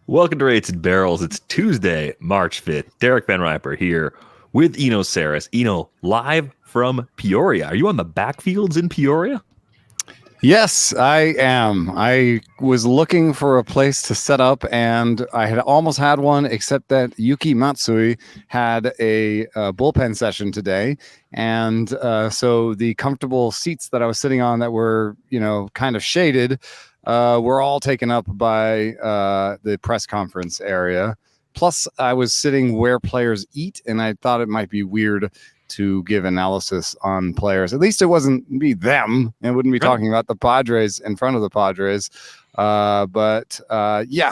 Welcome to Rated Barrels. It's Tuesday, March 5th. Derek Van Riper here with Eno Saris. Eno, live from Peoria. Are you on the backfields in Peoria? Yes, I am. I was looking for a place to set up, and I had almost had one, except that Yuki Matsui had a bullpen session today. And so the comfortable seats that I was sitting on that were, kind of shaded, were all taken up by the press conference area. Plus, I was sitting where players eat, and I thought it might be weird to give analysis on players. At least it wasn't be them. It wouldn't be talking about the Padres in front of the Padres. But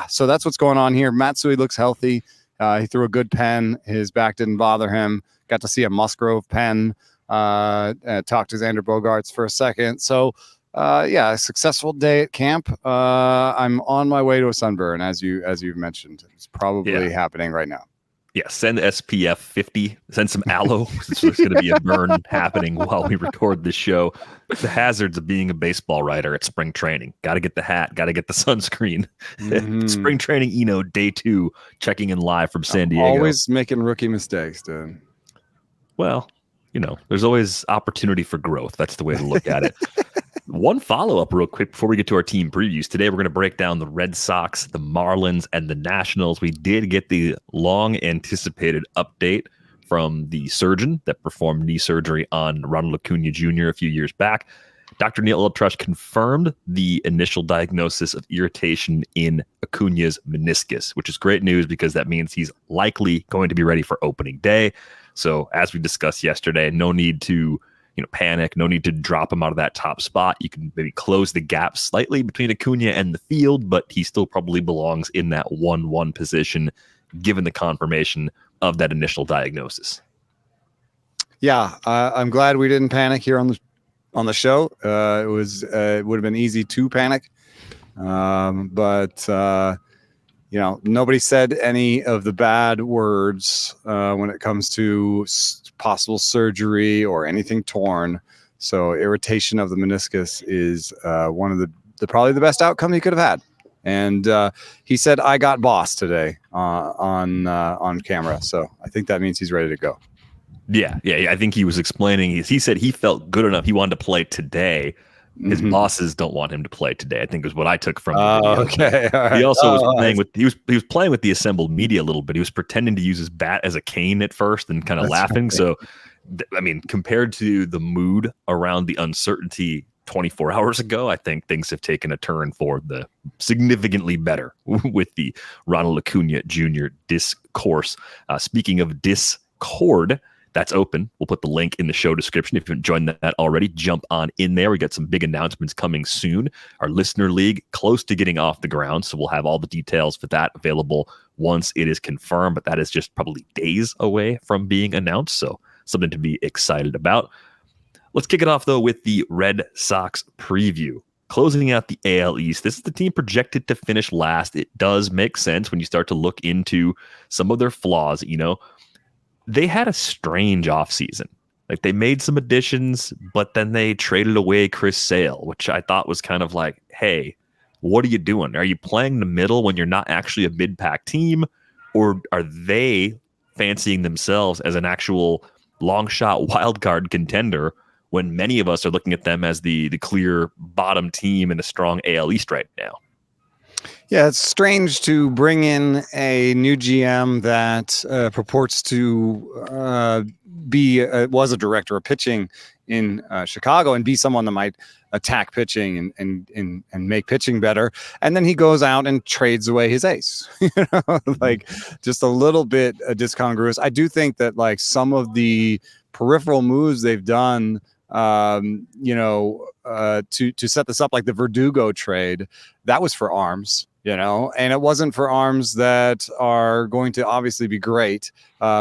so that's what's going on here. Matsui looks healthy. He threw a good pen. His back didn't bother him. Got to see a Musgrove pen. Talked to Xander Bogaerts for a second. So, a successful day at camp. I'm on my way to a sunburn, as you've mentioned. It's probably happening right now. Yeah, send SPF 50, send some aloe. There's going to be a burn happening while we record this show. The hazards of being a baseball writer at spring training. Got to get the hat, got to get the sunscreen. Mm-hmm. Spring training, day 2, checking in live from San Diego. Always making rookie mistakes, dude. Well, there's always opportunity for growth. That's the way to look at it. One follow-up real quick before we get to our team previews. Today, we're going to break down the Red Sox, the Marlins, and the Nationals. We did get the long-anticipated update from the surgeon that performed knee surgery on Ronald Acuna Jr. a few years back. Dr. Neil Eltrush confirmed the initial diagnosis of irritation in Acuna's meniscus, which is great news because that means he's likely going to be ready for opening day. So, as we discussed yesterday, no need to panic. No need to drop him out of that top spot. You can maybe close the gap slightly between Acuna and the field, but he still probably belongs in that 1-1 position, given the confirmation of that initial diagnosis. Yeah, I'm glad we didn't panic here on the show. It would have been easy to panic, but nobody said any of the bad words when it comes to possible surgery or anything torn. So irritation of the meniscus is one of the probably the best outcome he could have had. And he said, "I got boss today" on camera. So I think that means he's ready to go. Yeah. I think he was explaining. He said he felt good enough. He wanted to play today. His bosses don't want him to play today, I think is what I took from the video. Okay. All right. He also was playing with he was playing with the assembled media a little bit. He was pretending to use his bat as a cane at first and kind of laughing. Right. So, compared to the mood around the uncertainty 24 hours ago, I think things have taken a turn for the significantly better with the Ronald Acuna Jr. discourse. Speaking of Discord, that's open. We'll put the link in the show description. If you haven't joined that already, jump on in there. We got some big announcements coming soon. Our listener league close to getting off the ground, so we'll have all the details for that available once it is confirmed, but that is just probably days away from being announced, so something to be excited about. Let's kick it off, though, with the Red Sox preview. Closing out the AL East, this is the team projected to finish last. It does make sense when you start to look into some of their flaws, They had a strange offseason. Like, they made some additions, but then they traded away Chris Sale, which I thought was kind of like, hey, what are you doing? Are you playing the middle when you're not actually a mid-pack team? Or are they fancying themselves as an actual long-shot wild card contender when many of us are looking at them as the clear bottom team in a strong AL East right now? Yeah, it's strange to bring in a new GM that purports to was a director of pitching in Chicago and be someone that might attack pitching and make pitching better. And then he goes out and trades away his ace, just a little bit discongruous. I do think that some of the peripheral moves they've done, to set this up, like the Verdugo trade, that was for arms, and it wasn't for arms that are going to obviously be great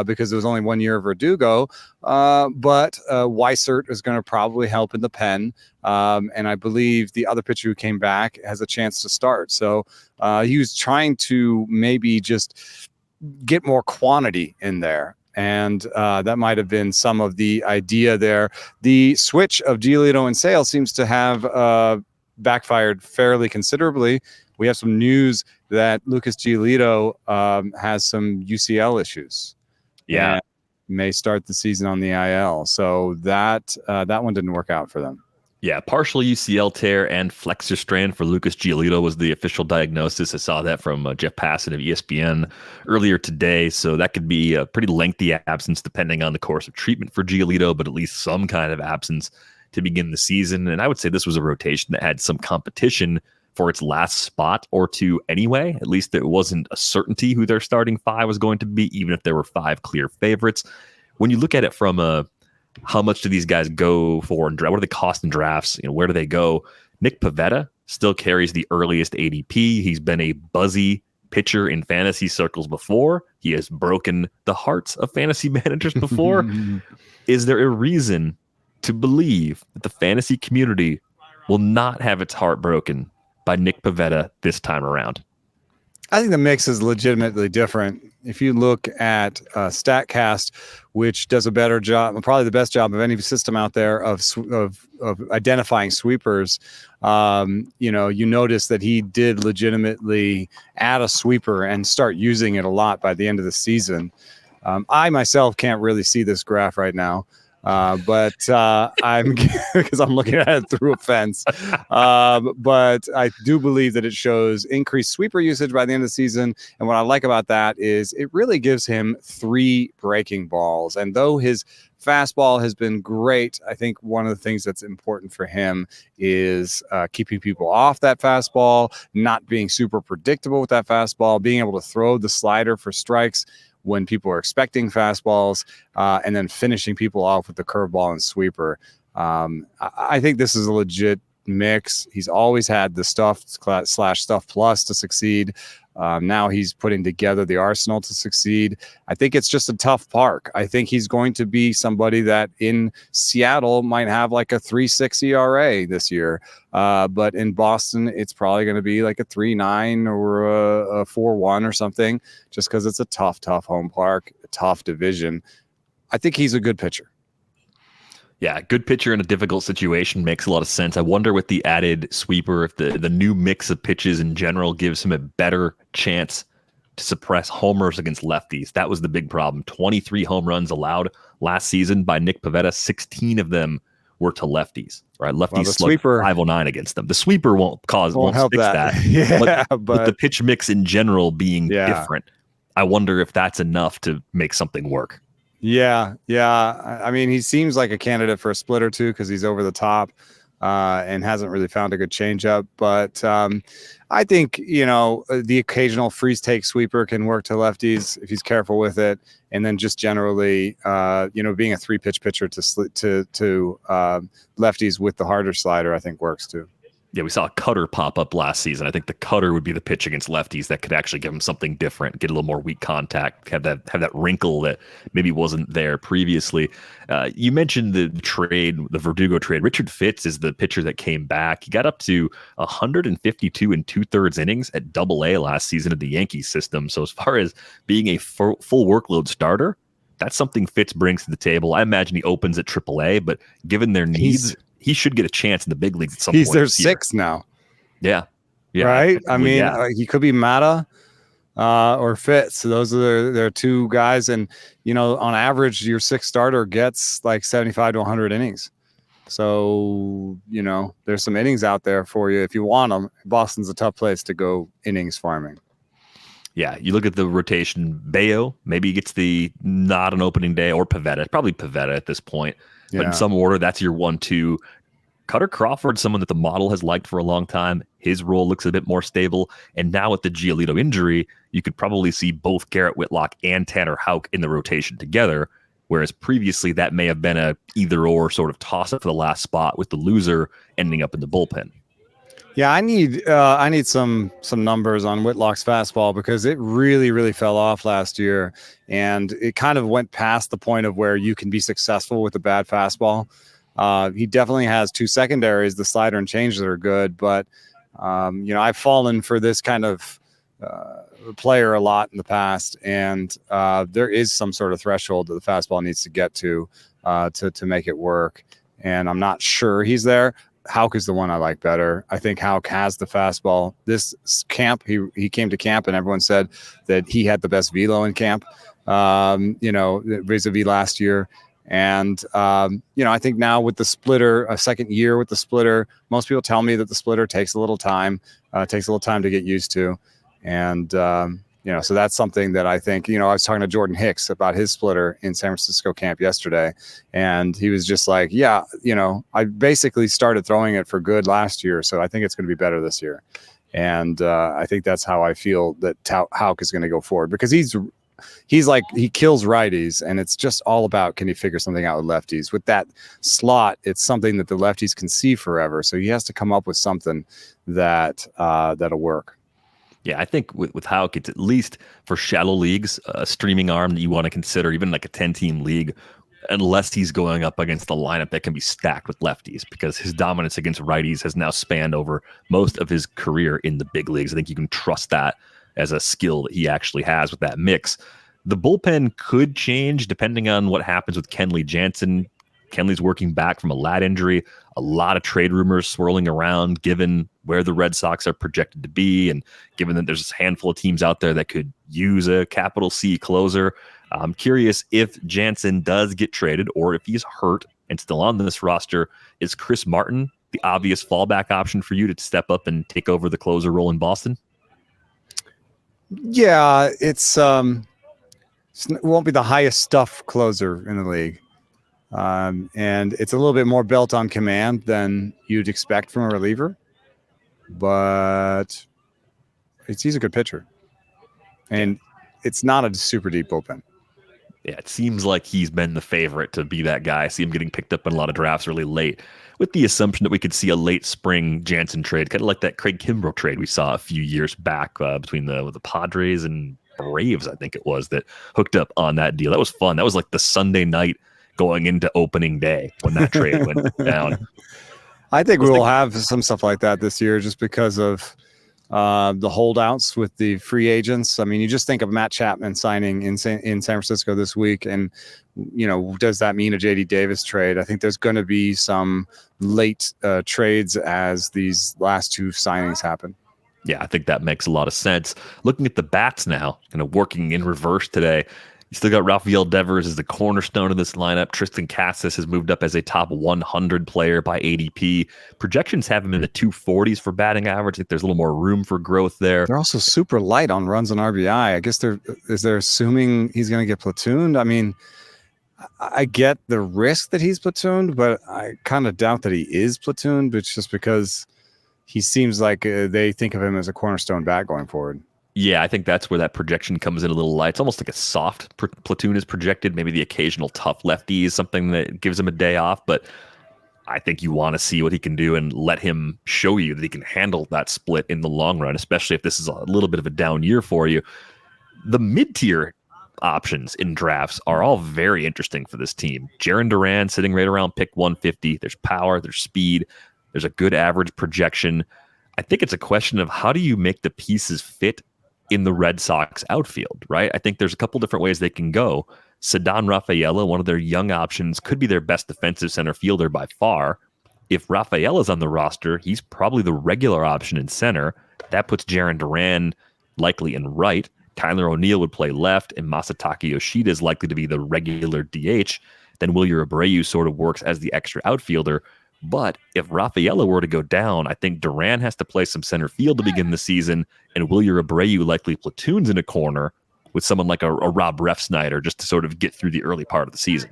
because it was only 1 year of Verdugo. But Weissert is going to probably help in the pen. And I believe the other pitcher who came back has a chance to start. So he was trying to maybe just get more quantity in there. And that might have been some of the idea there. The switch of Giolito and Sale seems to have backfired fairly considerably. we have some news that Lucas Giolito has some UCL issues. Yeah. May start the season on the IL. So that one didn't work out for them. Yeah, partial UCL tear and flexor strain for Lucas Giolito was the official diagnosis. I saw that from Jeff Passan of ESPN earlier today. So that could be a pretty lengthy absence depending on the course of treatment for Giolito, but at least some kind of absence to begin the season. And I would say this was a rotation that had some competition for its last spot or two anyway. At least it wasn't a certainty who their starting five was going to be, even if there were five clear favorites. When you look at it from how much do these guys go for, and what are the cost in drafts? Where do they go? Nick Pivetta still carries the earliest ADP. He's been a buzzy pitcher in fantasy circles before. He has broken the hearts of fantasy managers before. Is there a reason to believe that the fantasy community will not have its heart broken by Nick Pivetta this time around? I think the mix is legitimately different. If you look at StatCast, which does a better job, probably the best job of any system out there of identifying sweepers, you notice that he did legitimately add a sweeper and start using it a lot by the end of the season. I myself can't really see this graph right now. But I'm because I'm looking at it through a fence. But I do believe that it shows increased sweeper usage by the end of the season. And what I like about that is it really gives him 3 breaking balls. And though his fastball has been great, I think one of the things that's important for him is keeping people off that fastball, not being super predictable with that fastball, being able to throw the slider for strikes when people are expecting fastballs, and then finishing people off with the curveball and sweeper. I think this is a legit mix. He's always had the stuff / stuff plus to succeed. Now he's putting together the arsenal to succeed. I think it's just a tough park. I think he's going to be somebody that in Seattle might have like a 3.6 ERA this year. But in Boston, it's probably going to be like a 3.9 or a 4.1 or something, just because it's a tough home park, a tough division. I think he's a good pitcher. Yeah, good pitcher in a difficult situation makes a lot of sense. I wonder with the added sweeper, if the new mix of pitches in general gives him a better chance to suppress homers against lefties. That was the big problem. 23 home runs allowed last season by Nick Pivetta. 16 of them were to lefties. Right, lefties slugged 509 against them. The sweeper won't help fix that. Yeah, but the pitch mix in general being different, I wonder if that's enough to make something work. Yeah. I mean, he seems like a candidate for a split or two because he's over the top and hasn't really found a good changeup. But I think, the occasional freeze take sweeper can work to lefties if he's careful with it. And then just generally, being a 3-pitch pitcher to lefties with the harder slider, I think works too. Yeah, we saw a cutter pop up last season. I think the cutter would be the pitch against lefties that could actually give him something different, get a little more weak contact, have that wrinkle that maybe wasn't there previously. You mentioned the trade, the Verdugo trade. Richard Fitz is the pitcher that came back. He got up to 152 2/3 innings at Double-A last season in the Yankees system. So as far as being a full workload starter, that's something Fitz brings to the table. I imagine he opens at Triple-A, but given their needs, he should get a chance in the big leagues at some point. He's their 6th now. Yeah. Right? I mean, he could be Mata or Fitz. So those are their 2 guys. And, on average, your 6th starter gets like 75 to 100 innings. So, there's some innings out there for you if you want them. Boston's a tough place to go innings farming. Yeah, you look at the rotation. Bayo, maybe he gets not an opening day, or Pivetta. Probably Pivetta at this point. But in some order, that's your 1-2. Cutter Crawford, someone that the model has liked for a long time. His role looks a bit more stable. And now with the Giolito injury, you could probably see both Garrett Whitlock and Tanner Houck in the rotation together, whereas previously that may have been a either-or sort of toss-up for the last spot, with the loser ending up in the bullpen. Yeah, I need some numbers on Whitlock's fastball because it really, really fell off last year, and it kind of went past the point of where you can be successful with a bad fastball. He definitely has 2 secondaries, the slider and change, that are good, but I've fallen for this kind of player a lot in the past, and there is some sort of threshold that the fastball needs to get to make it work, and I'm not sure he's there. Houck is the one I like better. I think Houck has the fastball. This camp, he came to camp and everyone said that he had the best velo in camp, vis-a-vis last year. And, I think now with the splitter, a second year with the splitter, most people tell me that the splitter takes a little time to get used to. And, so that's something that I think, I was talking to Jordan Hicks about his splitter in San Francisco camp yesterday. And he was just like, I basically started throwing it for good last year. So I think it's going to be better this year. And I think that's how I feel that Houck is going to go forward, because he's like, he kills righties, and it's just all about, can he figure something out with lefties? With that slot, it's something that the lefties can see forever. So he has to come up with something that'll work. Yeah, I think with Houck, it's at least for shallow leagues, a streaming arm that you want to consider, even like a 10-team league, unless he's going up against the lineup that can be stacked with lefties, because his dominance against righties has now spanned over most of his career in the big leagues. I think you can trust that as a skill that he actually has with that mix. The bullpen could change depending on what happens with Kenley Jansen. Kenley's working back from a lat injury. A lot of trade rumors swirling around, given where the Red Sox are projected to be, and given that there's a handful of teams out there that could use a capital C closer. I'm curious if Jansen does get traded, or if he's hurt and still on this roster. Is Chris Martin the obvious fallback option for you to step up and take over the closer role in Boston? Yeah, it won't be the highest stuff closer in the league. And it's a little bit more belt on command than you'd expect from a reliever, but he's a good pitcher, and it's not a super deep bullpen. Yeah, it seems like he's been the favorite to be that guy. I see him getting picked up in a lot of drafts really late, with the assumption that we could see a late spring Jansen trade, kind of like that Craig Kimbrell trade we saw a few years back between the Padres and Braves, I think it was, that hooked up on that deal. That was fun. That was like the Sunday night going into opening day when that trade went down. I think we'll have some stuff like that this year, just because of the holdouts with the free agents. I mean, you just think of Matt Chapman signing in San Francisco this week, and does that mean a JD Davis trade? I think there's going to be some late trades as these last two signings happen. Yeah, I think that makes a lot of sense. Looking at the bats now, kind of working in reverse today. You still got Rafael Devers as the cornerstone of this lineup. Tristan Casas has moved up as a top 100 player by ADP. Projections have him in the 240s for batting average. I think there's a little more room for growth there. They're also super light on runs and RBI. I guess they're assuming he's going to get platooned. I mean, I get the risk that he's platooned, but I kind of doubt that he is platooned. It's just because he seems like they think of him as a cornerstone bat going forward. Yeah, I think that's where that projection comes in a little light. It's almost like a soft platoon is projected. Maybe the occasional tough lefty is something that gives him a day off. But I think you want to see what he can do and let him show you that he can handle that split in the long run, especially if this is a little bit of a down year for you. The mid-tier options in drafts are all very interesting for this team. Jarren Duran sitting right around pick 150. There's power, there's speed, there's a good average projection. I think it's a question of how do you make the pieces fit in the Red Sox outfield, right? I think there's a couple different ways they can go. Ceddanne Rafaela, one of their young options, could be their best defensive center fielder by far. If Rafaela's on the roster, he's probably the regular option in center. That puts Jarren Duran likely in right. Tyler O'Neill would play left, and Masataka Yoshida is likely to be the regular DH. Then Wilyer Abreu sort of works as the extra outfielder. But if Rafaela were to go down, I think Duran has to play some center field to begin the season, and Wilyer Abreu likely platoons in a corner with someone like a Rob Refsnyder just to sort of get through the early part of the season.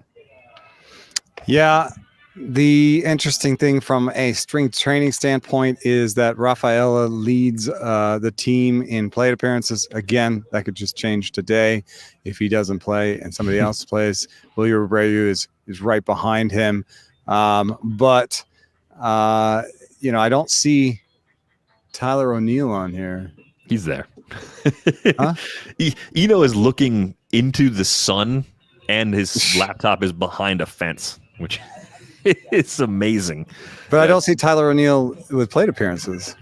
Yeah, the interesting thing from a strength training standpoint is that Rafaela leads the team in plate appearances. Again, that could just change today if he doesn't play and somebody else plays. Wilyer Abreu is right behind him. But I don't see Tyler O'Neill on here. He's there. Huh? Eno is looking into the sun, and his laptop is behind a fence, which is amazing. But I don't see Tyler O'Neill with plate appearances.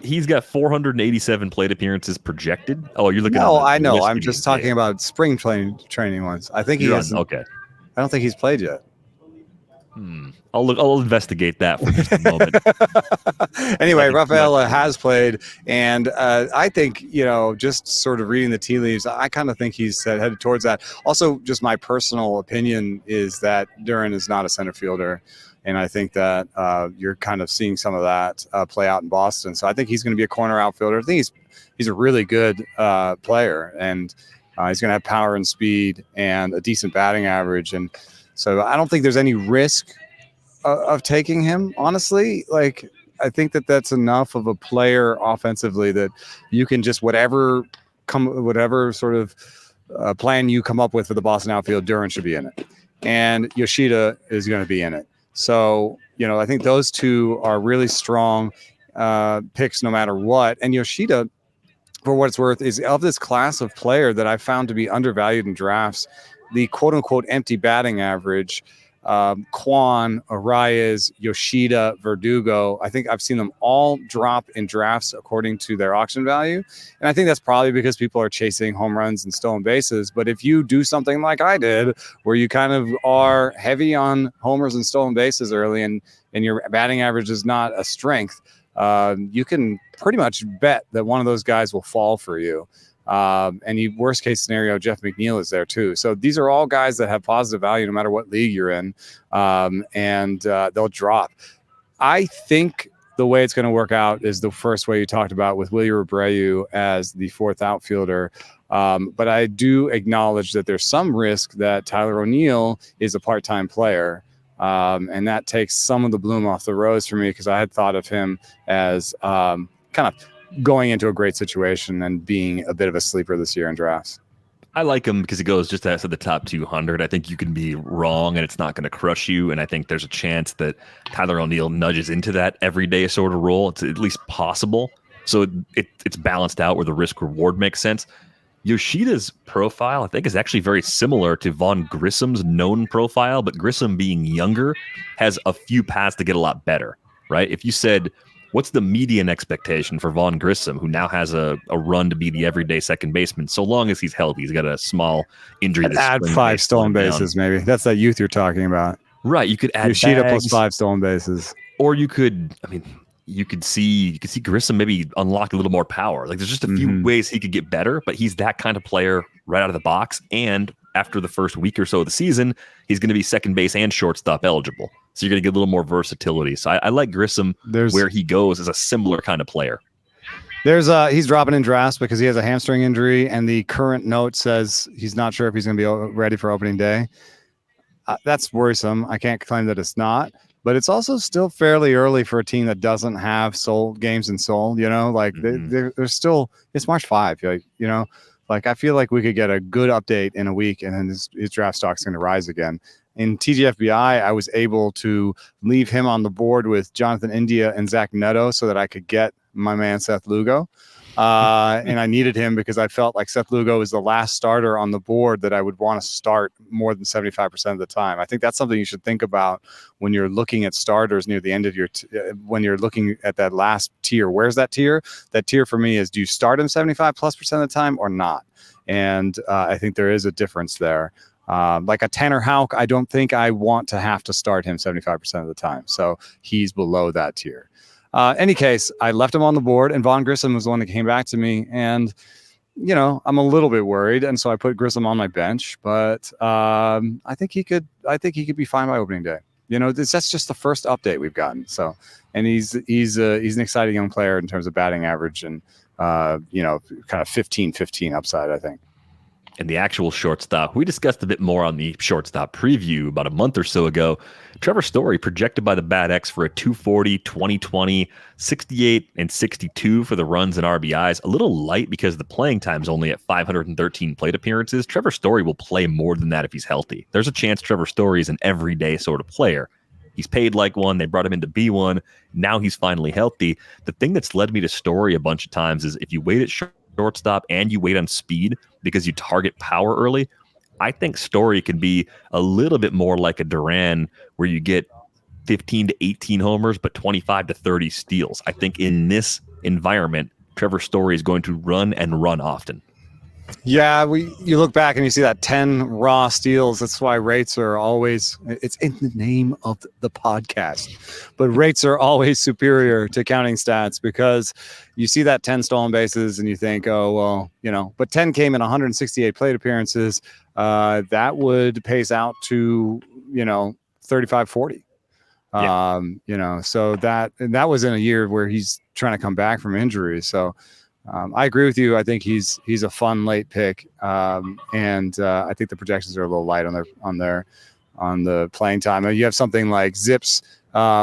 He's got 487 plate appearances projected. Oh, you're looking. No, I know. I'm just talking about spring training ones. I think he has. Okay. I don't think he's played yet. I'll investigate that for just a moment. Anyway, Rafael has played, and I think, just sort of reading the tea leaves, I kind of think he's headed towards that. Also, just my personal opinion is that Duran is not a center fielder, and I think that you're kind of seeing some of that play out in Boston. So I think he's going to be a corner outfielder. I think he's a really good player, and he's going to have power and speed and a decent batting average, and so I don't think there's any risk of taking him, honestly. Like, I think that that's enough of a player offensively that you can just whatever sort of plan you come up with for the Boston outfield, Duran should be in it, and Yoshida is going to be in it. So, I think those two are really strong picks no matter what. And Yoshida, for what it's worth, is of this class of player that I found to be undervalued in drafts. The quote-unquote empty batting average, Kwan, Ruiz, Yoshida, Verdugo, I think I've seen them all drop in drafts according to their auction value. And I think that's probably because people are chasing home runs and stolen bases. But if you do something like I did, where you kind of are heavy on homers and stolen bases early, and your batting average is not a strength, you can pretty much bet that one of those guys will fall for you. And worst case scenario, Jeff McNeil is there too. So these are all guys that have positive value no matter what league you're in, and they'll drop. I think the way it's going to work out is the first way you talked about, with Wilyer Abreu as the fourth outfielder. But I do acknowledge that there's some risk that Tyler O'Neill is a part-time player. And that takes some of the bloom off the rose for me, because I had thought of him as kind of going into a great situation and being a bit of a sleeper this year in drafts. I like him because he goes just to the top 200. I think you can be wrong and it's not going to crush you. And I think there's a chance that Tyler O'Neill nudges into that everyday sort of role. It's at least possible. So it's balanced out where the risk reward makes sense. Yoshida's profile, I think, is actually very similar to Vaughn Grissom's known profile, but Grissom, being younger, has a few paths to get a lot better, right? If you said, what's the median expectation for Vaughn Grissom, who now has a run to be the everyday second baseman, so long as he's healthy? He's got a small injury. Add 5 stolen bases, maybe. That's that youth you're talking about. Right. You could add Yoshida plus 5 stolen bases. Or you could, you could see Grissom maybe unlock a little more power. Like, there's just a few ways he could get better, but he's that kind of player right out of the box. And after the first week or so of the season, he's going to be second base and shortstop eligible. So you're going to get a little more versatility. So I like Grissom where he goes as a similar kind of player. He's dropping in drafts because he has a hamstring injury, and the current note says he's not sure if he's going to be ready for opening day. That's worrisome. I can't claim that it's not. But it's also still fairly early for a team that doesn't have games in Seoul. They're still, it's March 5. I feel like we could get a good update in a week, and then his draft stock's going to rise again. In TGFBI, I was able to leave him on the board with Jonathan India and Zach Neto so that I could get my man Seth Lugo. And I needed him because I felt like Seth Lugo is the last starter on the board that I would want to start more than 75% of the time. I think that's something you should think about when you're looking at starters near the end of your when you're looking at that last tier. Where's that tier? That tier for me is, do you start him 75+% of the time or not? And I think there is a difference there. Like a Tanner Houck, I don't think I want to have to start him 75% of the time. So he's below that tier. Any case, I left him on the board, and Vaughn Grissom was the one that came back to me, and I'm a little bit worried, and so I put Grissom on my bench. But I think he could be fine by opening day. That's just the first update we've gotten. So, and he's an exciting young player in terms of batting average and kind of 15-15 upside, I think. And the actual shortstop, we discussed a bit more on the shortstop preview about a month or so ago. Trevor Story projected by the Bat X for a 240, 2020, 68, and 62 for the runs and RBIs. A little light because the playing time's only at 513 plate appearances. Trevor Story will play more than that if he's healthy. There's a chance Trevor Story is an everyday sort of player. He's paid like one. They brought him in to be one. Now he's finally healthy. The thing that's led me to Story a bunch of times is if you wait at shortstop and you wait on speed because you target power early, I think Story can be a little bit more like a Duran, where you get 15 to 18 homers, but 25 to 30 steals. I think in this environment, Trevor Story is going to run and run often. Yeah, you look back and you see that 10 raw steals. That's why rates are always, it's in the name of the podcast, but rates are always superior to counting stats because you see that 10 stolen bases and you think, oh, well, but 10 came in 168 plate appearances. That would pace out to, 35, 40. So that was in a year where he's trying to come back from injury. So, I agree with you. I think he's a fun late pick, and I think the projections are a little light on the playing time. You have something like Zips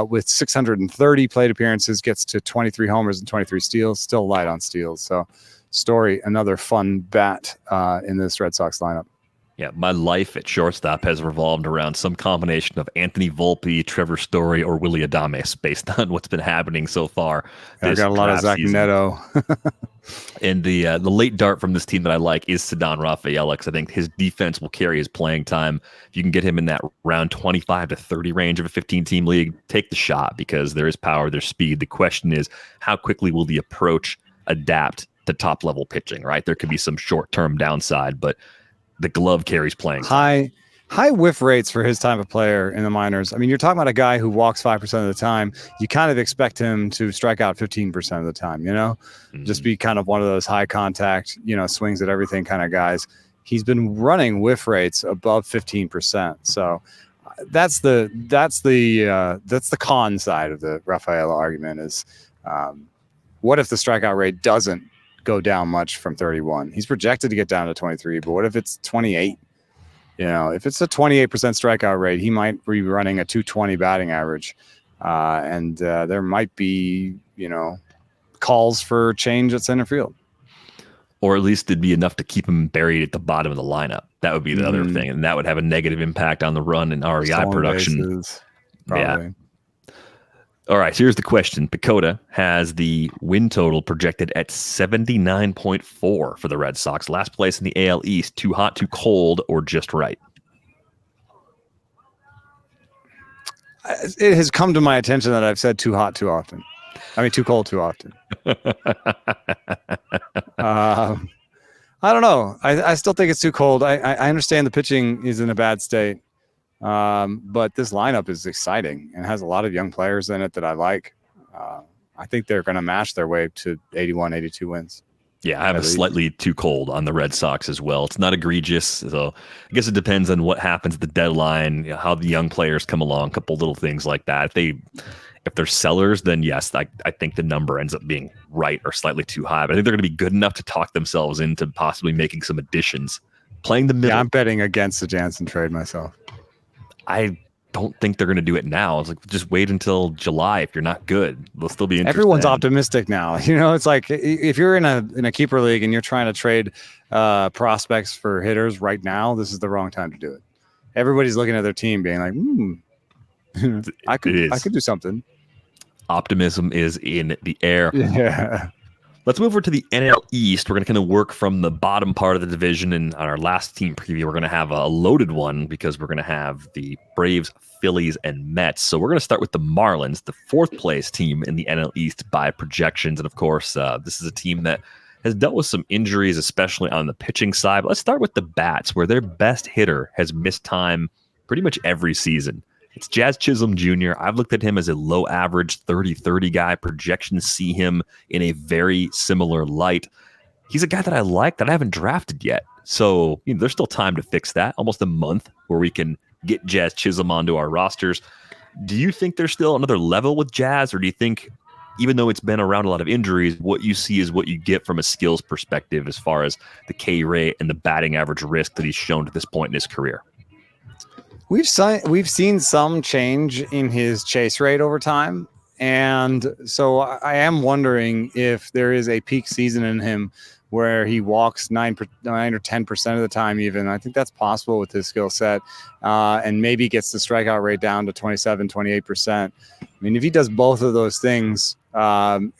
with 630 plate appearances, gets to 23 homers and 23 steals, still light on steals. So, Story, another fun bat in this Red Sox lineup. Yeah, my life at shortstop has revolved around some combination of Anthony Volpe, Trevor Story, or Willie Adames, based on what's been happening so far. I got a lot of Zach Neto. And the late dart from this team that I like is Ceddanne Rafael, because I think his defense will carry his playing time. If you can get him in that round 25 to 30 range of a 15-team league, take the shot because there is power, there's speed. The question is, how quickly will the approach adapt to top-level pitching, right? There could be some short-term downside, but the glove carries playing time. High whiff rates for his type of player in the minors. I mean, you're talking about a guy who walks 5% of the time. You kind of expect him to strike out 15% of the time, just be kind of one of those high contact, swings at everything kind of guys. He's been running whiff rates above 15%. So that's the con side of the Rafael argument is what if the strikeout rate doesn't go down much from 31? He's projected to get down to 23, but what if it's 28? If it's a 28% strikeout rate, he might be running a 220 batting average. And there might be, calls for change at center field. Or at least it'd be enough to keep him buried at the bottom of the lineup. That would be the other thing. And that would have a negative impact on the run and REI production. Bases, probably. Yeah. All right, so here's the question. Pivetta has the win total projected at 79.4 for the Red Sox. Last place in the AL East. Too hot, too cold, or just right? It has come to my attention that I've said too hot too often. I mean, too cold too often. I don't know. I still think it's too cold. I understand the pitching is in a bad state. But this lineup is exciting and has a lot of young players in it that I like. I think they're going to match their way to 81, 82 wins. Yeah, I have a slightly too cold on the Red Sox as well. It's not egregious. So I guess it depends on what happens at the deadline, how the young players come along, a couple little things like that. If they're sellers, then yes, I think the number ends up being right or slightly too high. But I think they're going to be good enough to talk themselves into possibly making some additions. Playing the middle. Yeah, I'm betting against the Jansen trade myself. I don't think they're going to do it now. It's like, just wait until July. If you're not good, they'll still be interested. Everyone's optimistic now. It's like if you're in a keeper league and you're trying to trade prospects for hitters right now, this is the wrong time to do it. Everybody's looking at their team being like, I could do something. Optimism is in the air. Yeah. Let's move over to the NL East. We're going to kind of work from the bottom part of the division. And on our last team preview, we're going to have a loaded one because we're going to have the Braves, Phillies, and Mets. So we're going to start with the Marlins, the fourth place team in the NL East by projections. And of course, this is a team that has dealt with some injuries, especially on the pitching side. But let's start with the bats, where their best hitter has missed time pretty much every season. It's Jazz Chisholm Jr. I've looked at him as a low average 30-30 guy. Projections see him in a very similar light. He's a guy that I like that I haven't drafted yet. So there's still time to fix that. Almost a month where we can get Jazz Chisholm onto our rosters. Do you think there's still another level with Jazz, or do you think, even though it's been around a lot of injuries, what you see is what you get from a skills perspective as far as the K rate and the batting average risk that he's shown to this point in his career? We've seen some change in his chase rate over time. And so I am wondering if there is a peak season in him where he walks 9 or 10% of the time even. I think that's possible with his skill set, and maybe gets the strikeout rate down to 27, 28%. I mean, if he does both of those things,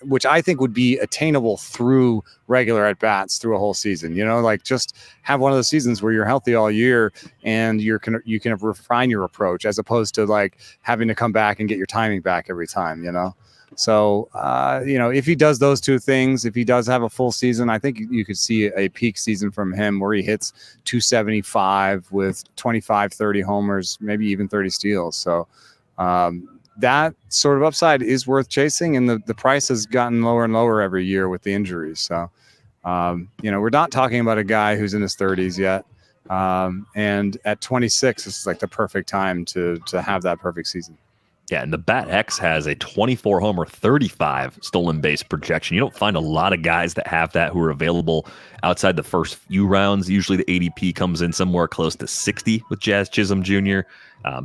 which I think would be attainable through regular at-bats through a whole season, like just have one of those seasons where you're healthy all year and you can refine your approach as opposed to like having to come back and get your timing back every time, So, if he does those two things, if he does have a full season, I think you could see a peak season from him where he hits 275 with 25, 30 homers, maybe even 30 steals. So that sort of upside is worth chasing. And the price has gotten lower and lower every year with the injuries. So, we're not talking about a guy who's in his 30s yet. And at 26, this is like the perfect time to have that perfect season. Yeah, and the Bat X has a 24 homer, 35 stolen base projection. You don't find a lot of guys that have that who are available outside the first few rounds. Usually the ADP comes in somewhere close to 60 with Jazz Chisholm Jr.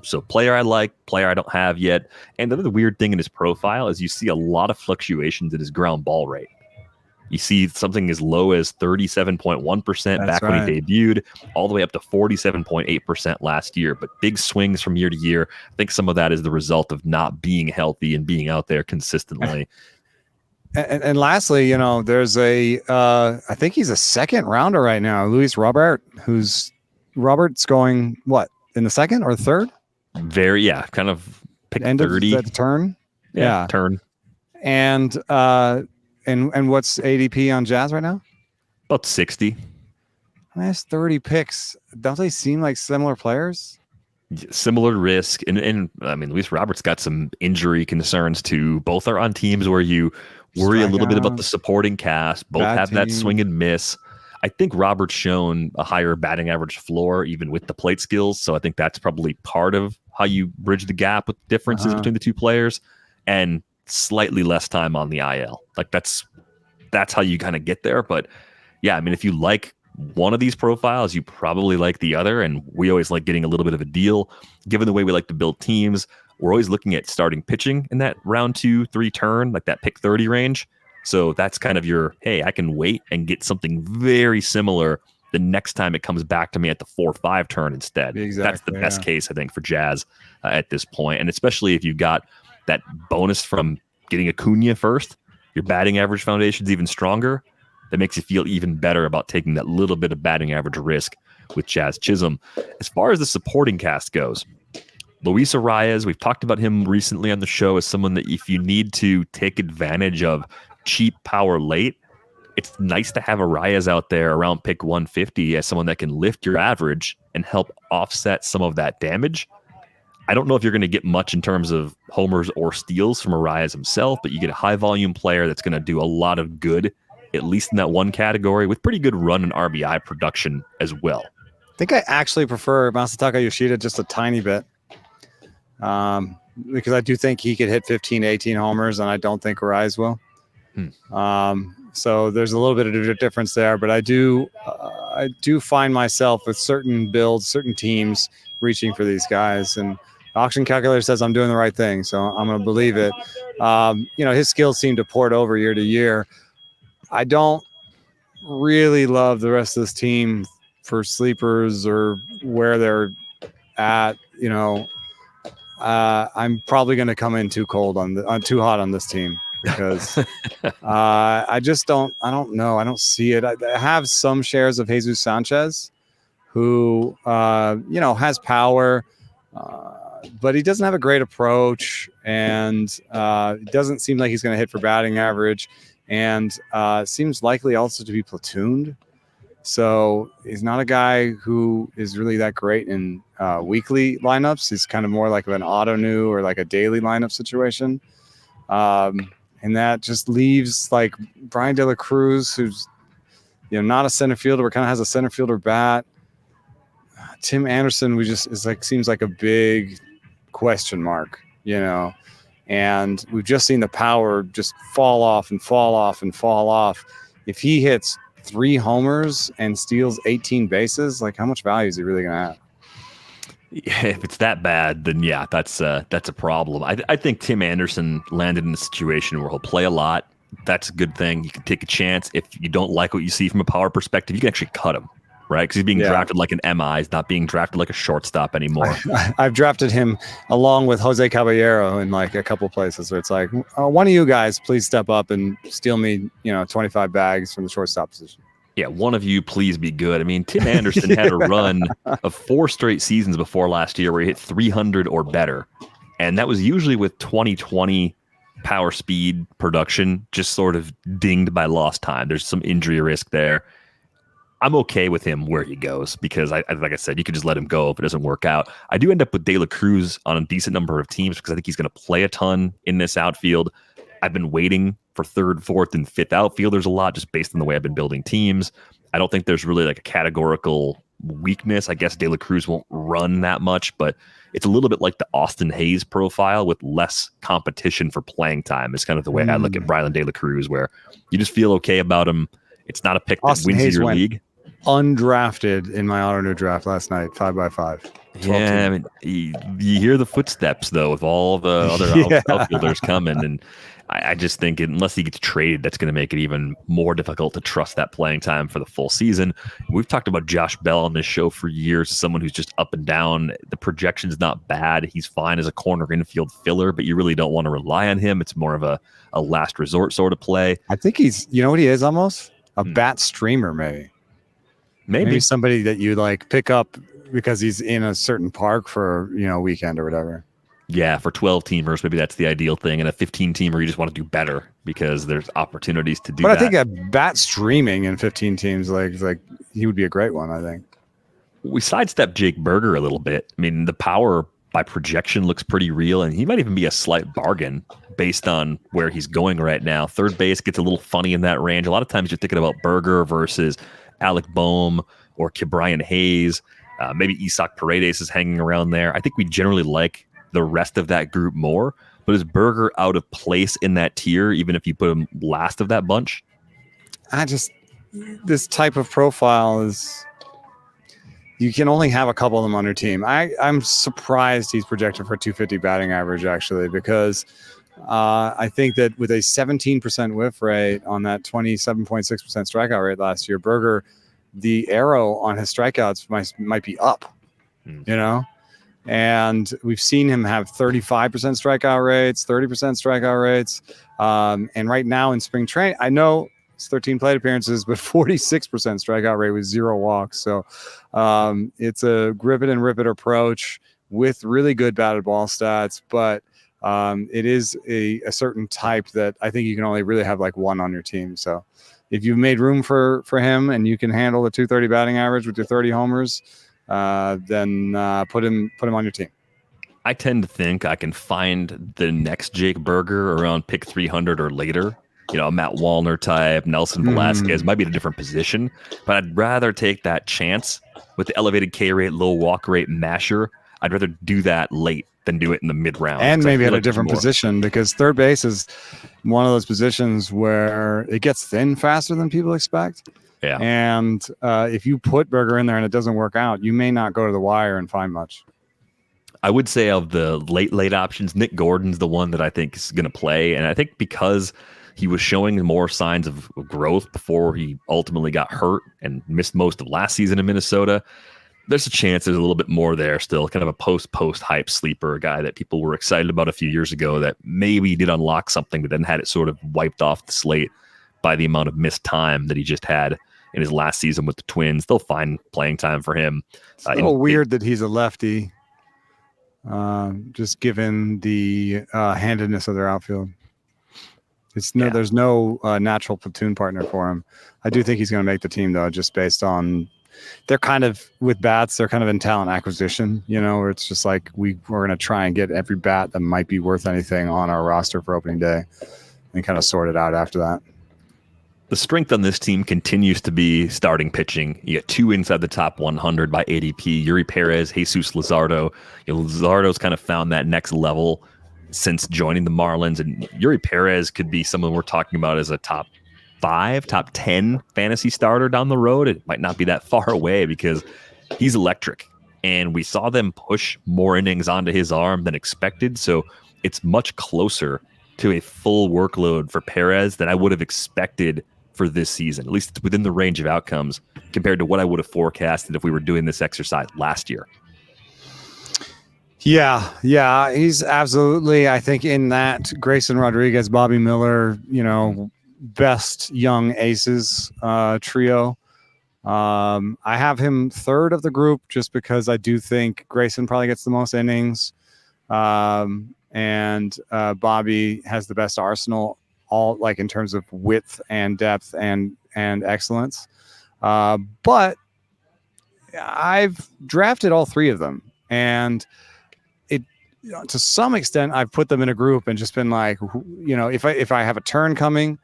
So player I like, player I don't have yet. And the other weird thing in his profile is you see a lot of fluctuations in his ground ball rate. You see something as low as 37.1% back when he debuted, all the way up to 47.8% last year. But big swings from year to year. I think some of that is the result of not being healthy and being out there consistently. And lastly, there's I think he's a second rounder right now, Luis Robert, Robert's going, what, in the second or third? Kind of pick end 30. Of the turn? Yeah. Turn. And what's ADP on Jazz right now? About 60. That's 30 picks. Don't they seem like similar players? Similar risk. And I mean, Luis Roberts got some injury concerns too. Both are on teams where you worry a little bit about the supporting cast. Both have that swing and miss. I think Roberts shown a higher batting average floor, even with the plate skills. So I think that's probably part of how you bridge the gap with differences between the two players. And slightly less time on the IL. Like that's how you kind of get there. But yeah, I mean, if you like one of these profiles, you probably like the other. And we always like getting a little bit of a deal. Given the way we like to build teams, we're always looking at starting pitching in that round 2-3 turn, like that pick 30 range. So that's kind of your, hey, I can wait and get something very similar the next time it comes back to me at the 4-5 turn instead. Exactly, that's the best case, I think, for Jazz at this point. And especially if you've got that bonus from getting Acuna first, your batting average foundation is even stronger. That makes you feel even better about taking that little bit of batting average risk with Jazz Chisholm. As far as the supporting cast goes, Luis Arias, we've talked about him recently on the show as someone that if you need to take advantage of cheap power late, it's nice to have Arias out there around pick 150 as someone that can lift your average and help offset some of that damage. I don't know if you're going to get much in terms of homers or steals from Arias himself, but you get a high volume player that's going to do a lot of good, at least in that one category, with pretty good run and RBI production as well. I think I actually prefer Masataka Yoshida just a tiny bit because I do think he could hit 15, 18 homers, and I don't think Arias will. So there's a little bit of a difference there, but I do find myself with certain builds, certain teams reaching for these guys, and auction calculator says I'm doing the right thing, so I'm going to believe it. His skills seem to port over year to year. I don't really love the rest of this team for sleepers or where they're at. I'm probably going to come in too hot on this team because I don't know. I don't see it. I have some shares of Jesus Sanchez who, has power, but he doesn't have a great approach, and it doesn't seem like he's going to hit for batting average, and seems likely also to be platooned. So he's not a guy who is really that great in weekly lineups. He's kind of more like an auto-new or like a daily lineup situation. And that just leaves like Brian De La Cruz, who's not a center fielder, but kind of has a center fielder bat. Tim Anderson, seems like a big question mark, and we've just seen the power just fall off and fall off and fall off. If he hits 3 homers and steals 18 bases, like how much value is he really going to have? If it's that bad, then yeah, that's a problem. I think Tim Anderson landed in a situation where he'll play a lot. That's a good thing. You can take a chance. If you don't like what you see from a power perspective, you can actually cut him, right? Because he's being drafted like an MI. He's not being drafted like a shortstop anymore. I've drafted him along with Jose Caballero in like a couple places where it's like, one of you guys please step up and steal me, 25 bags from the shortstop position. Yeah, one of you please be good. I mean, Tim Anderson had a run of 4 straight seasons before last year where he hit 300 or better. And that was usually with 2020 power speed production just sort of dinged by lost time. There's some injury risk there. I'm okay with him where he goes because, like I said, you could just let him go if it doesn't work out. I do end up with De La Cruz on a decent number of teams because I think he's going to play a ton in this outfield. I've been waiting for third, fourth, and fifth outfielders a lot just based on the way I've been building teams. I don't think there's really like a categorical weakness. I guess De La Cruz won't run that much, but it's a little bit like the Austin Hayes profile with less competition for playing time. It's kind of the way I look at Brylan De La Cruz, where you just feel okay about him. It's not a pick that Austin wins Hayes your league. Undrafted in my auto new draft last night, 5x5. Yeah, I mean, you hear the footsteps though with all the other outfielders coming, and I just think unless he gets traded, that's going to make it even more difficult to trust that playing time for the full season. We've talked about Josh Bell on this show for years, someone who's just up and down. The projection's not bad. He's fine as a corner infield filler, but you really don't want to rely on him. It's more of a last resort sort of play. I think he's, you know what he is almost? A bat streamer, maybe somebody that you like pick up because he's in a certain park for, a weekend or whatever. Yeah, for 12 teamers, maybe that's the ideal thing. And a 15 teamer, you just want to do better because there's opportunities to do that. But I think a bat streaming in 15 teams, like he would be a great one, I think. We sidestepped Jake Berger a little bit. I mean, the power by projection looks pretty real, and he might even be a slight bargain based on where he's going right now. Third base gets a little funny in that range. A lot of times you're thinking about Berger versus Alec Boehm or Keibert Hayes. Maybe Isaac Paredes is hanging around there. I think we generally like the rest of that group more, but is Berger out of place in that tier, even if you put him last of that bunch? This type of profile is, you can only have a couple of them on your team. I'm surprised he's projected for 250 batting average, actually, because I think that with a 17% whiff rate on that 27.6% strikeout rate last year, Berger, the arrow on his strikeouts might be up, and we've seen him have 35% strikeout rates, 30% strikeout rates. And right now in spring training, I know it's 13 plate appearances, but 46% strikeout rate with 0 walks. So it's a grip it and rip it approach with really good batted ball stats, but it is a certain type that I think you can only really have like one on your team. So if you've made room for him and you can handle the 230 batting average with your 30 homers, then put him on your team. I tend to think I can find the next Jake Berger around pick 300 or later. Matt Wallner type, Nelson Velasquez might be in a different position, but I'd rather take that chance with the elevated K rate, low walk rate masher. I'd rather do that late than do it in the mid round. And maybe at a different position, because third base is one of those positions where it gets thin faster than people expect. Yeah. And if you put Berger in there and it doesn't work out, you may not go to the wire and find much. I would say of the late options, Nick Gordon's the one that I think is going to play. And I think because he was showing more signs of growth before he ultimately got hurt and missed most of last season in Minnesota, there's a chance there's a little bit more there still, kind of a post hype sleeper, a guy that people were excited about a few years ago that maybe did unlock something, but then had it sort of wiped off the slate by the amount of missed time that he just had in his last season with the Twins. They'll find playing time for him. It's a little weird that he's a lefty, just given the handedness of their outfield. There's no natural platoon partner for him. I do think he's going to make the team, though, just based on they're kind of with bats. They're kind of in talent acquisition, where it's just like we're going to try and get every bat that might be worth anything on our roster for opening day and kind of sort it out after that. The strength on this team continues to be starting pitching. You get 2 inside the top 100 by ADP. Yuri Perez, Jesus Luzardo. Luzardo's kind of found that next level since joining the Marlins, and Yuri Perez could be someone we're talking about as a top 5, top 10 fantasy starter down the road. It might not be that far away because he's electric, and we saw them push more innings onto his arm than expected, so it's much closer to a full workload for Perez than I would have expected for this season. At least it's within the range of outcomes compared to what I would have forecasted if we were doing this exercise last year. Yeah, he's absolutely, I think, in that Grayson Rodriguez, Bobby Miller, best young aces trio. I have him third of the group just because I do think Grayson probably gets the most innings. and Bobby has the best arsenal, all like in terms of width and depth and excellence. But I've drafted all three of them, and to some extent, I've put them in a group and just been like, if I have a turn coming,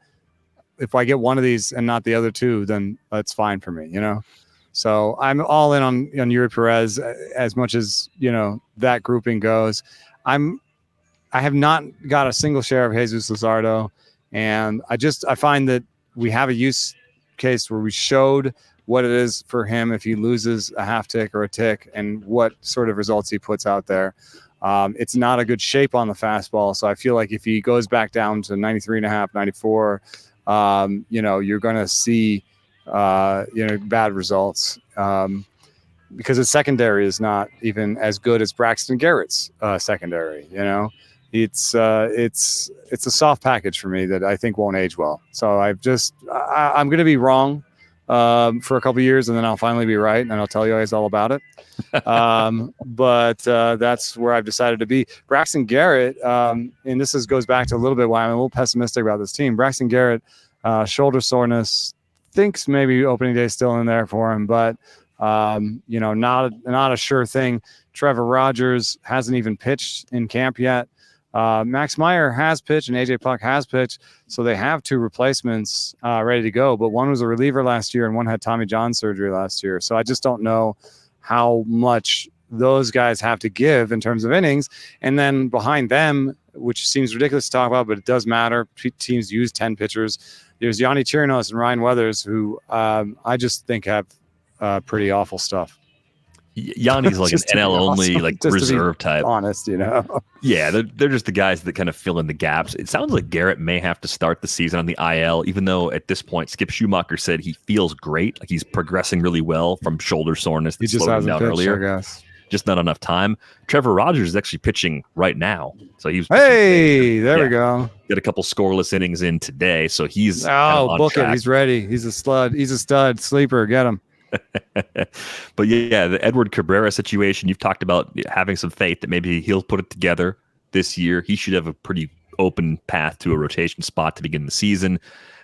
if I get one of these and not the other two, then that's fine for me, So I'm all in on Yuri Perez as much as, that grouping goes. I have not got a single share of Jesus Luzardo, and I find that we have a use case where we showed what it is for him if he loses a half tick or a tick and what sort of results he puts out there. It's not a good shape on the fastball. So I feel like if he goes back down to 93.5, 94, you're going to see, bad results, because his secondary is not even as good as Braxton Garrett's secondary. It's a soft package for me that I think won't age well. So I'm going to be wrong for a couple of years, and then I'll finally be right, and I'll tell you guys all about it. But that's where I've decided to be. Braxton Garrett, and this goes back to a little bit why I'm a little pessimistic about this team. Braxton Garrett, shoulder soreness, thinks maybe opening day still in there for him, but not a sure thing. Trevor Rogers hasn't even pitched in camp yet. Max Meyer has pitched and AJ Puck has pitched, so they have two replacements ready to go, but one was a reliever last year and one had Tommy John surgery last year. So I just don't know how much those guys have to give in terms of innings. And then behind them, which seems ridiculous to talk about, but it does matter, teams use 10 pitchers. There's Yanni Chirinos and Ryan Weathers, who I just think have pretty awful stuff. Yanni's like an NL only, like reserve type. Honest, Yeah, they're just the guys that kind of fill in the gaps. It sounds like Garrett may have to start the season on the IL, even though at this point Skip Schumacher said he feels great, like he's progressing really well from shoulder soreness that slowed him down earlier. I guess. Just not enough time. Trevor Rogers is actually pitching right now, so he's we go. Got a couple scoreless innings in today, so he's book track. It. He's ready. He's a stud sleeper. Get him. But yeah, the Edward Cabrera situation, you've talked about having some faith that maybe he'll put it together this year. He should have a pretty open path to a rotation spot to begin the season.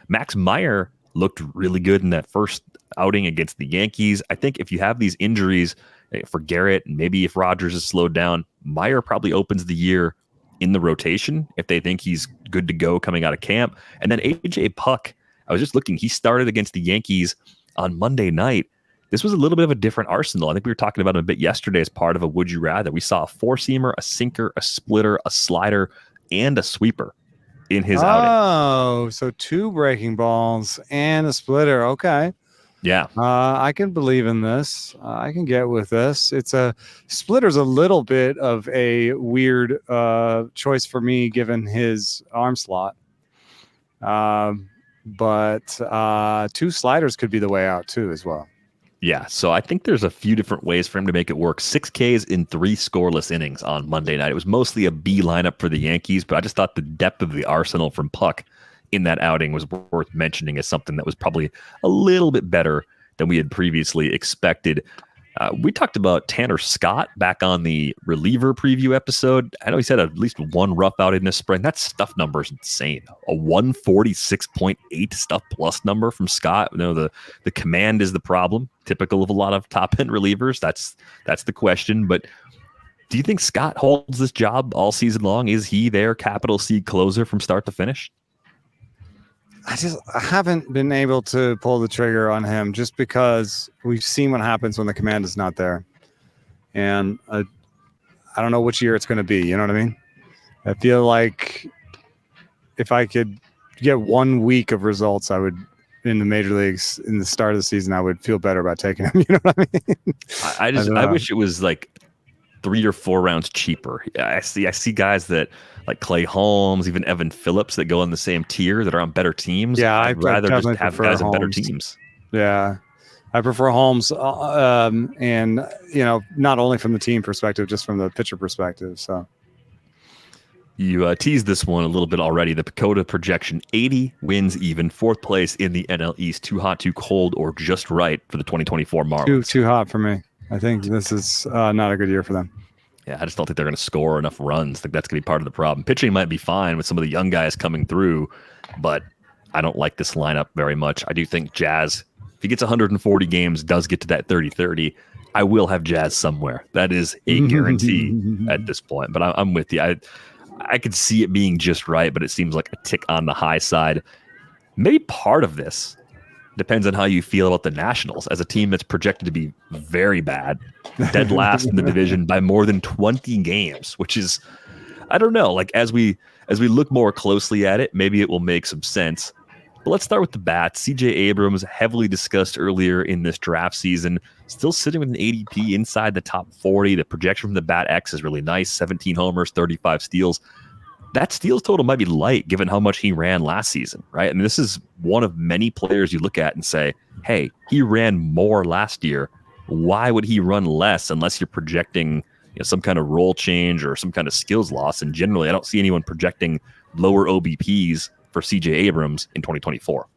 Max Meyer looked really good in that first outing against the Yankees. I think if you have these injuries for Garrett, and maybe if Rogers is slowed down, Meyer probably opens the year in the rotation if they think he's good to go coming out of camp. And then AJ Puck, I was just looking, he started against the Yankees on Monday night. This was a little bit of a different arsenal. I think we were talking about him a bit yesterday as part of a Would You Rather. We saw a four-seamer, a sinker, a splitter, a slider, and a sweeper in his outing. Oh, so two breaking balls and a splitter. Okay. Yeah. I can believe in this. I can get with this. Splitter's a little bit of a weird choice for me given his arm slot. But two sliders could be the way out too as well. Yeah, so I think there's a few different ways for him to make it work. 6 Ks in 3 scoreless innings on Monday night. It was mostly a B lineup for the Yankees, but I just thought the depth of the arsenal from Puck in that outing was worth mentioning as something that was probably a little bit better than we had previously expected. We talked about Tanner Scott back on the reliever preview episode. I know he's had at least one rough out in this spring. That stuff number is insane. A 146.8 stuff plus number from Scott. The command is the problem, typical of a lot of top end relievers. That's the question. But do you think Scott holds this job all season long? Is he their capital C closer from start to finish? I haven't been able to pull the trigger on him just because we've seen what happens when the command is not there. And I don't know which year it's going to be. You know what I mean? I feel like if I could get 1 week of results, I would, in the major leagues, in the start of the season, I would feel better about taking him. You know what I mean? I wish it was like 3 or 4 rounds cheaper. I see guys that like Clay Holmes, even Evan Phillips that go in the same tier that are on better teams. Yeah, I'd rather just have guys on better teams. Yeah, I prefer Holmes, and not only from the team perspective, just from the pitcher perspective. So you teased this one a little bit already. The PECOTA projection: 80 wins, even 4th place in the NL East. Too hot, too cold, or just right for the 2024 Marlins? Too hot for me. I think this is not a good year for them. Yeah, I just don't think they're going to score enough runs. I think that's going to be part of the problem. Pitching might be fine with some of the young guys coming through, but I don't like this lineup very much. I do think Jazz, if he gets 140 games, does get to that 30-30, I will have Jazz somewhere. That is a guarantee at this point. But I'm with you. I could see it being just right, but it seems like a tick on the high side. Maybe part of this depends on how you feel about the Nationals as a team that's projected to be very bad, dead last in the division by more than 20 games, which is, I don't know, like as we look more closely at it, maybe it will make some sense. But let's start with the bats. CJ Abrams, heavily discussed earlier in this draft season, still sitting with an ADP inside the top 40. The projection from the Bat X is really nice, 17 homers, 35 steals. That steals total might be light given how much he ran last season, right? I mean, this is one of many players you look at and say, hey, he ran more last year. Why would he run less unless you're projecting some kind of role change or some kind of skills loss? And generally, I don't see anyone projecting lower OBPs for CJ Abrams in 2024.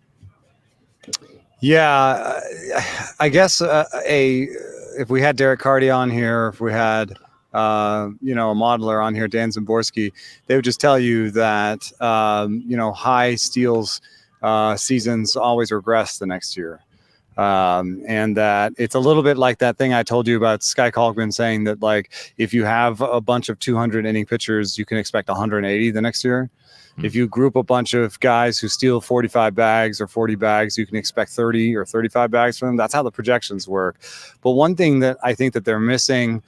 Yeah, I guess if we had Derek Carty on here, if we had a modeler on here, Dan Zimborski, they would just tell you that high steals seasons always regress the next year. And that it's a little bit like that thing I told you about Sky Colgman saying that, like, if you have a bunch of 200 inning pitchers, you can expect 180 the next year. If you group a bunch of guys who steal 45 bags or 40 bags, you can expect 30 or 35 bags from them. That's how the projections work. But one thing that I think that they're missing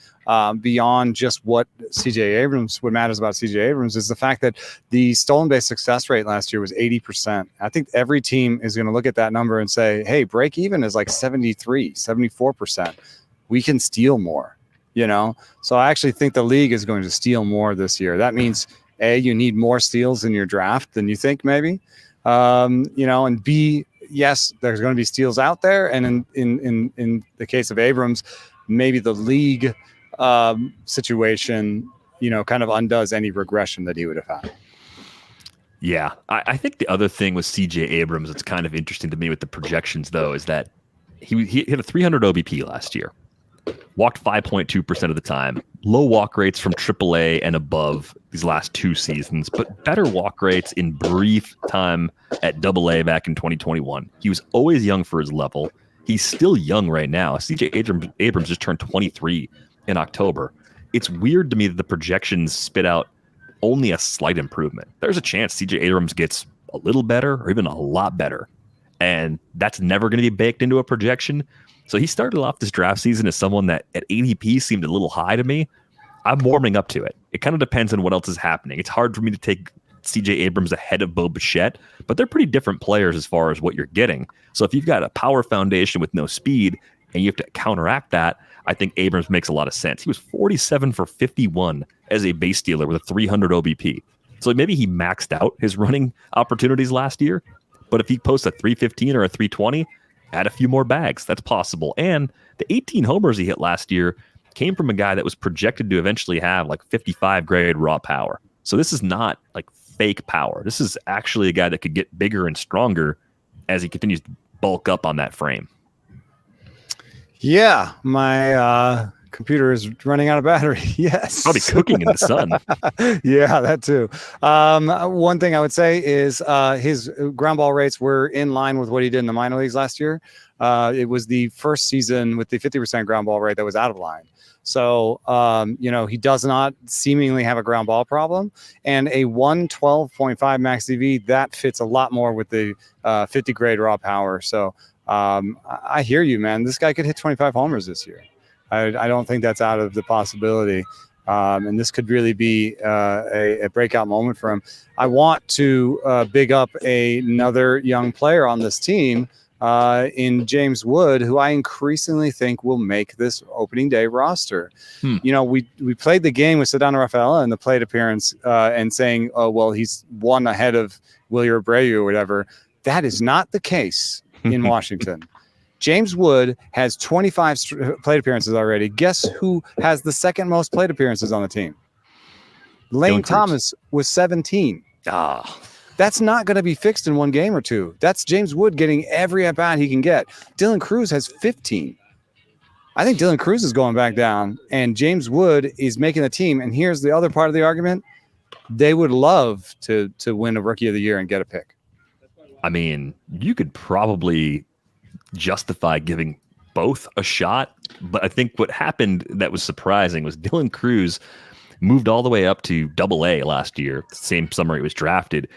beyond just what matters about CJ Abrams is the fact that the stolen base success rate last year was 80%. I think every team is going to look at that number and say, hey, break even is like 73, 74%. We can steal more, So I actually think the league is going to steal more this year. That means A, you need more steals in your draft than you think maybe, and B, yes, there's going to be steals out there. And in the case of Abrams, maybe the league situation, kind of undoes any regression that he would have had. Yeah, I think the other thing with CJ Abrams that's kind of interesting to me with the projections, though, is that he hit a 300 OBP last year. Walked 5.2% of the time. Low walk rates from AAA and above these last two seasons, but better walk rates in brief time at AA back in 2021. He was always young for his level. He's still young right now. CJ Abrams just turned 23 in October. It's weird to me that the projections spit out only a slight improvement. There's a chance CJ Abrams gets a little better or even a lot better, and that's never going to be baked into a projection. So he started off this draft season as someone that at ADP seemed a little high to me. I'm warming up to it. It kind of depends on what else is happening. It's hard for me to take CJ Abrams ahead of Bo Bichette, but they're pretty different players as far as what you're getting. So if you've got a power foundation with no speed and you have to counteract that, I think Abrams makes a lot of sense. He was 47 for 51 as a base stealer with a 300 OBP. So maybe he maxed out his running opportunities last year, but if he posts a 315 or a 320, add a few more bags. That's possible. And the 18 homers he hit last year came from a guy that was projected to eventually have like 55 grade raw power. So this is not like fake power. This is actually a guy that could get bigger and stronger as he continues to bulk up on that frame. Yeah, my computer is running out of battery. Yes. Probably cooking in the sun. Yeah, that too. One thing I would say is his ground ball rates were in line with what he did in the minor leagues last year. It was the first season with the 50% ground ball rate that was out of line. So, he does not seemingly have a ground ball problem. And a 112.5 max EV, that fits a lot more with the 50 grade raw power. So I hear you, man. This guy could hit 25 homers this year. I don't think that's out of the possibility. And this could really be a breakout moment for him. I want to big up another young player on this team in James Wood, who I increasingly think will make this opening day roster. We played the game with Ceddanne Rafael in the plate appearance and saying, oh, well, he's one ahead of Wilyer Abreu or whatever. That is not the case in Washington. James Wood has 25 plate appearances already. Guess who has the second most plate appearances on the team? Lane Thomas with 17. That's not going to be fixed in one game or two. That's James Wood getting every at-bat he can get. Dylan Cruz has 15. I think Dylan Cruz is going back down, and James Wood is making the team. And here's the other part of the argument. They would love to win a Rookie of the Year and get a pick. I mean, you could probably justify giving both a shot, but I think what happened that was surprising was Dylan Cruz moved all the way up to Double-A last year, same summer he was drafted,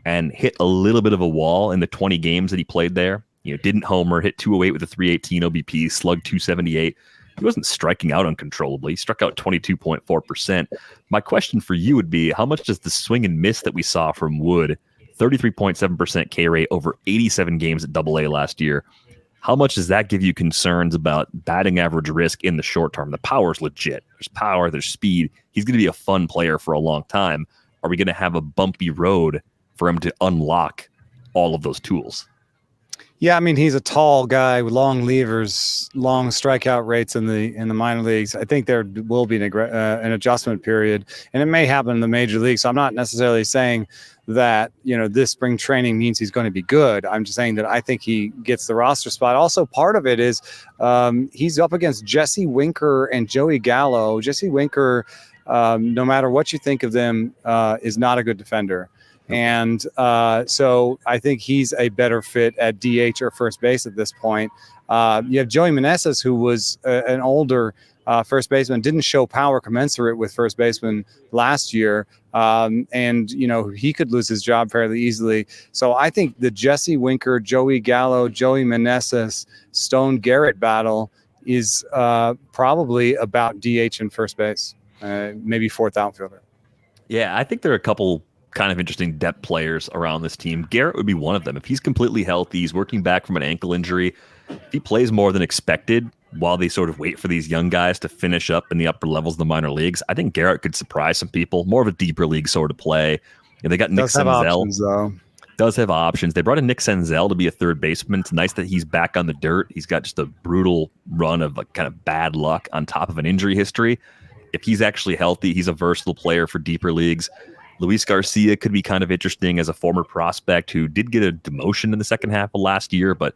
and hit a little bit of a wall in the 20 games that he played there. Didn't homer, hit 208 with a 318 OBP, slugged 278. He wasn't striking out uncontrollably. He struck out 22.4%. My question for you would be, how much does the swing and miss that we saw from Wood, 33.7% K rate over 87 games at Double-A last year, how much does that give you concerns about batting average risk in the short term? The power's legit. There's power, there's speed. He's going to be a fun player for a long time. Are we going to have a bumpy road for him to unlock all of those tools? Yeah, I mean, he's a tall guy with long levers, long strikeout rates in the minor leagues. I think there will be an adjustment period, and it may happen in the major leagues. So I'm not necessarily saying that this spring training means he's going to be good. I'm just saying that I think he gets the roster spot. Also, part of it is he's up against Jesse Winker and Joey Gallo. Jesse Winker, no matter what you think of them, is not a good defender. And so I think he's a better fit at DH or first base at this point. You have Joey Meneses, who was an older first baseman, didn't show power commensurate with first baseman last year. And he could lose his job fairly easily. So I think the Jesse Winker, Joey Gallo, Joey Meneses, Stone Garrett battle is probably about DH and first base, maybe fourth outfielder. Yeah, I think there are a couple kind of interesting depth players around this team. Garrett would be one of them. If he's completely healthy, he's working back from an ankle injury, if he plays more than expected while they sort of wait for these young guys to finish up in the upper levels of the minor leagues, I think Garrett could surprise some people. More of a deeper league sort of play. They got Nick Senzel. Does have options. They brought in Nick Senzel to be a third baseman. It's nice that he's back on the dirt. He's got just a brutal run of kind of bad luck on top of an injury history. If he's actually healthy, he's a versatile player for deeper leagues. Luis Garcia could be kind of interesting as a former prospect who did get a demotion in the second half of last year, but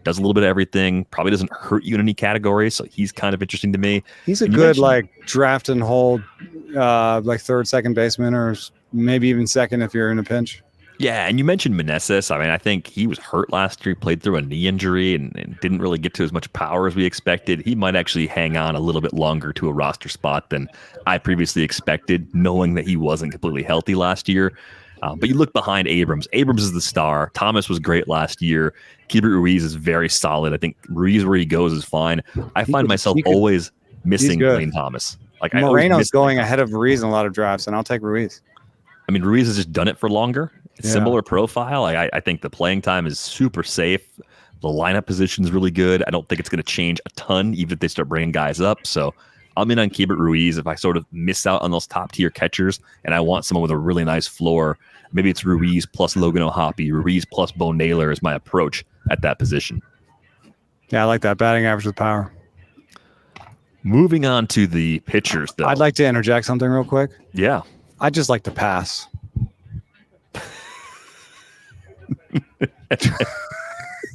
does a little bit of everything. Probably doesn't hurt you in any category, so he's kind of interesting to me. He's a good draft and hold third, second baseman, or maybe even second if you're in a pinch. Yeah, and you mentioned Meneses. I mean, I think he was hurt last year. He played through a knee injury and didn't really get to as much power as we expected. He might actually hang on a little bit longer to a roster spot than I previously expected, knowing that he wasn't completely healthy last year. But you look behind Abrams. Abrams is the star. Thomas was great last year. Keibert Ruiz is very solid. I think Ruiz, where he goes, is fine. I find myself always missing Lane Thomas. Moreno's going ahead of Ruiz in a lot of drafts, and I'll take Ruiz. I mean, Ruiz has just done it for longer. Similar profile. I think the playing time is super safe. The lineup position is really good. I don't think it's going to change a ton, even if they start bringing guys up. So I'm in on Keibert Ruiz. If I sort of miss out on those top tier catchers and I want someone with a really nice floor, maybe it's Ruiz plus Logan O'Hoppe, Ruiz plus Bo Naylor is my approach at that position. Yeah, I like that batting average with power. Moving on to the pitchers, though. I'd like to interject something real quick. Yeah. I'd just like to pass.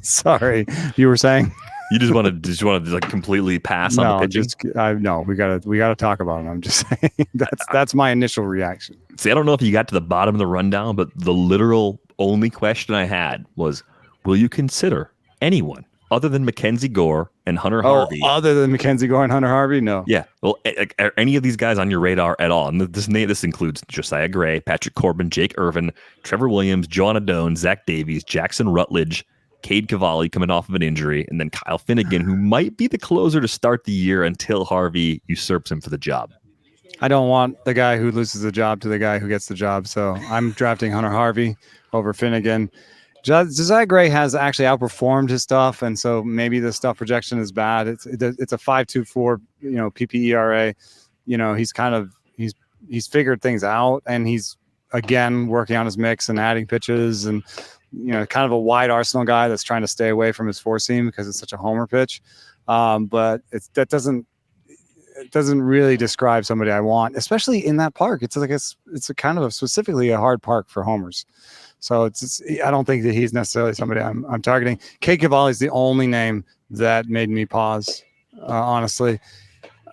Sorry, you were saying you just want to completely pass on the pitching. No, we gotta talk about it. I'm just saying that's my initial reaction. See, I don't know if you got to the bottom of the rundown, but the literal only question I had was, will you consider anyone other than Mackenzie Gore and Hunter Harvey? Other than Mackenzie Gore and Hunter Harvey, no. Yeah, well, are any of these guys on your radar at all? And this includes Josiah Gray, Patrick Corbin, Jake Irvin, Trevor Williams, Joanna Doan, Zach Davies, Jackson Rutledge, Cade Cavalli coming off of an injury, and then Kyle Finnegan, who might be the closer to start the year until Harvey usurps him for the job. I don't want the guy who loses the job to the guy who gets the job, so I'm drafting Hunter Harvey over Finnegan. Josiah Gray has actually outperformed his stuff, and so maybe the stuff projection is bad. It's a 5.24 PPERA. He's figured things out, and he's again working on his mix and adding pitches, and kind of a wide arsenal guy that's trying to stay away from his four seam because it's such a homer pitch. But that doesn't really describe somebody I want, especially in that park. It's a kind of specifically a hard park for homers. So I don't think that he's necessarily somebody I'm targeting. Cade Cavalli is the only name that made me pause honestly.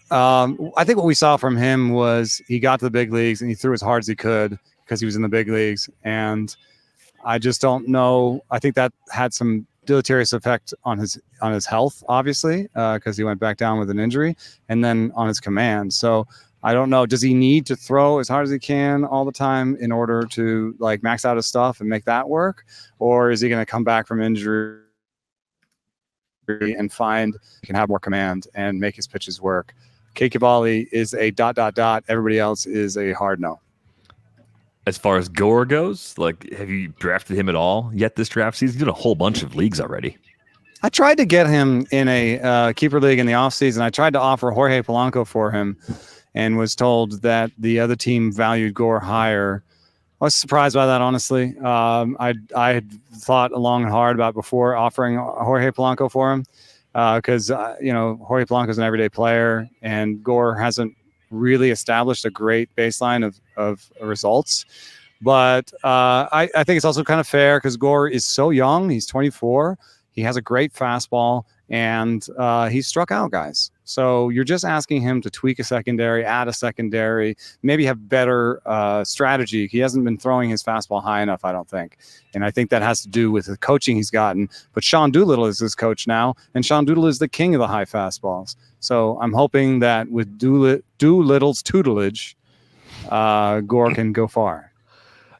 I think what we saw from him was he got to the big leagues and he threw as hard as he could because he was in the big leagues. And I just don't know. I think that had some deleterious effect on his health, obviously, because he went back down with an injury, and then on his command. So I don't know. Does he need to throw as hard as he can all the time in order to like max out his stuff and make that work? Or is he going to come back from injury and find he can have more command and make his pitches work? Keibert is a ... Everybody else is a hard no. As far as Gore goes, like, have you drafted him at all yet this draft season? He's did a whole bunch of leagues already. I tried to get him in a keeper league in the offseason. I tried to offer Jorge Polanco for him and was told that the other team valued Gore higher. I was surprised by that, honestly. I had thought long and hard about before offering Jorge Polanco for him because, Jorge Polanco is an everyday player and Gore hasn't really established a great baseline of results. But I think it's also kind of fair because Gore is so young. He's 24. He has a great fastball, and he struck out guys. So you're just asking him to tweak a secondary, add a secondary, maybe have better strategy. He hasn't been throwing his fastball high enough, I don't think. And I think that has to do with the coaching he's gotten. But Sean Doolittle is his coach now, and Sean Doolittle is the king of the high fastballs. So I'm hoping that with Doolittle's tutelage, Gore can go far.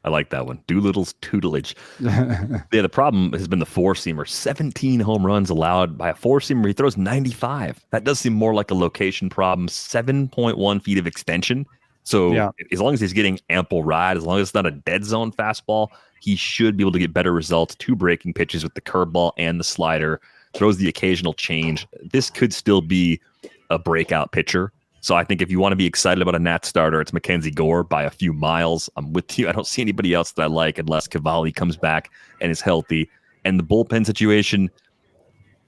I like that one. Doolittle's tutelage. The problem has been the four-seamer. 17 home runs allowed by a four-seamer. He throws 95. That does seem more like a location problem. 7.1 feet of extension. So as long as he's getting ample ride, as long as it's not a dead zone fastball, he should be able to get better results. 2 breaking pitches with the curveball and the slider. Throws the occasional change. This could still be a breakout pitcher. So I think if you want to be excited about a Nats starter, it's Mackenzie Gore by a few miles. I'm with you. I don't see anybody else that I like unless Cavalli comes back and is healthy. And the bullpen situation,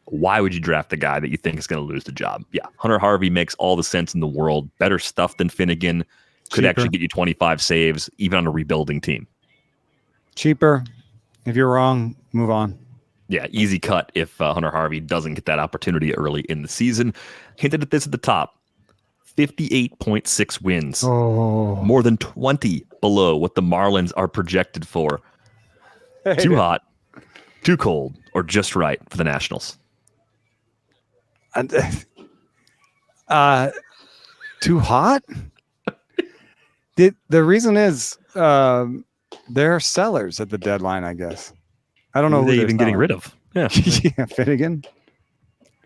why would you draft a guy that you think is going to lose the job? Yeah, Hunter Harvey makes all the sense in the world. Better stuff than Finnegan. Could actually get you 25 saves, even on a rebuilding team. Cheaper. If you're wrong, move on. Yeah, easy cut if Hunter Harvey doesn't get that opportunity early in the season. Hinted at this at the top. 58.6 wins. More than 20 below what the Marlins are projected for. Too hot, too cold, or just right for the Nationals? Too hot? The reason is they're sellers at the deadline, I guess. I don't know who who they they're even getting rid of. Yeah, yeah, Finnegan.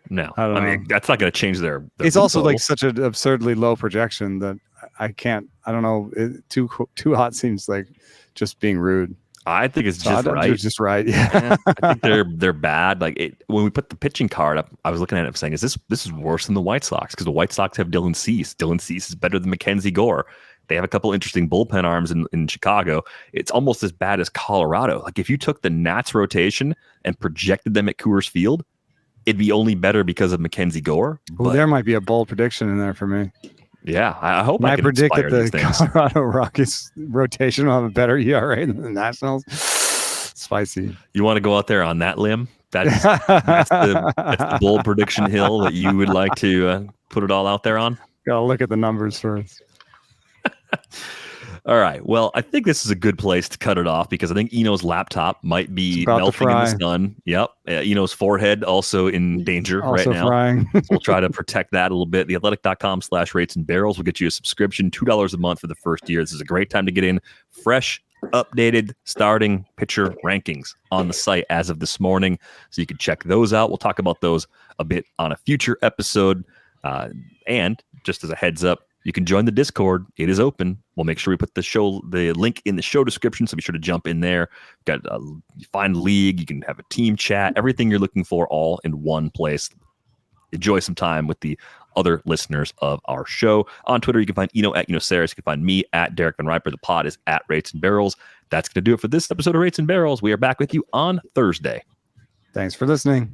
No, I mean that's not going to change their it's also total. Like such an absurdly low projection that I don't know. Too hot seems like just being rude. I think it's just right. It's just right. Yeah. I think they're bad. Like when we put the pitching card up, I was looking at it and saying, this is worse than the White Sox because the White Sox have Dylan Cease. Dylan Cease is better than Mackenzie Gore. They have a couple interesting bullpen arms in Chicago. It's almost as bad as Colorado. Like if you took the Nats rotation and projected them at Coors Field, it'd be only better because of Mackenzie Gore. Well, there might be a bold prediction in there for me. Yeah, I hope I can predict that the things. Colorado Rockies rotation will have a better ERA than the Nationals. Spicy. You want to go out there on that limb? That's the bold prediction hill that you would like to put it all out there on? Gotta look at the numbers first. All right. Well, I think this is a good place to cut it off because I think Eno's laptop might be melting in the sun. Yep. Eno's forehead also in danger right now. Frying. So we'll try to protect that a little bit. Theathletic.com/rates and barrels will get you a subscription, $2 a month for the first year. This is a great time to get in fresh, updated starting pitcher rankings on the site as of this morning. So you can check those out. We'll talk about those a bit on a future episode. And just as a heads up, you can join the Discord. It is open. We'll make sure we put the link in the show description, so be sure to jump in there. Got find league. You can have a team chat. Everything you're looking for, all in one place. Enjoy some time with the other listeners of our show. On Twitter, you can find Eno at Enosaris. You can find me at Derek Van Riper. The pod is at Rates and Barrels. That's going to do it for this episode of Rates and Barrels. We are back with you on Thursday. Thanks for listening.